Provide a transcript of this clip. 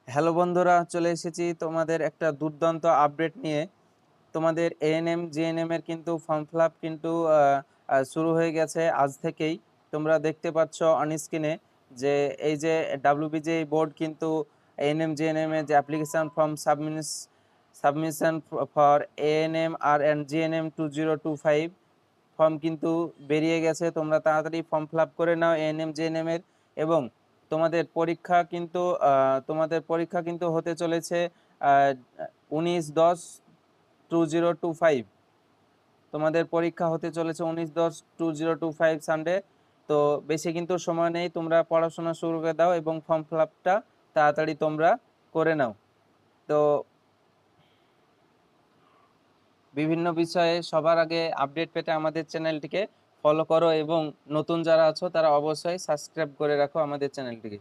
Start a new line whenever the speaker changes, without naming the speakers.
Hello বন্ধুরা, চলে এসেছি তোমাদের একটা দুর্দান্ত আপডেট নিয়ে। তোমাদের এএনএম জিএনএম এর কিন্তু ফর্ম ফিল আপ কিন্তু শুরু হয়ে গেছে আজ থেকেই। তোমরা দেখতে পাচ্ছ অন স্ক্রিনে যে এই যে ডাব্লিউবিজেই বোর্ড কিন্তু এএনএম জিএনএম এর যে application form submission for ANM আর এন্ড জিএনএম 2025 ফর্ম কিন্তু বেরিয়ে গেছে। তোমরা তাড়াতাড়ি ফর্ম ফিল আপ করে নাও এএনএম জিএনএম এর। এবং তোমাদের পরীক্ষা কিন্তু হতে চলেছে 19/10/2025। তোমাদের পরীক্ষা হতে চলেছে 19/10/2025 সানডে। তো বেশি কিন্তু সময় নেই, তোমরা পড়াশোনা শুরু করে দাও এবং ফর্ম ফিল আপটা তাড়াতাড়ি তোমরা করে নাও। তো বিভিন্ন বিষয়ে সবার আগে আপডেট পেতে আমাদের চ্যানেলটিকে ফলো করো এবং নতুন যারা আছো তারা অবশ্যই সাবস্ক্রাইব করে রাখো আমাদের চ্যানেলটিকে।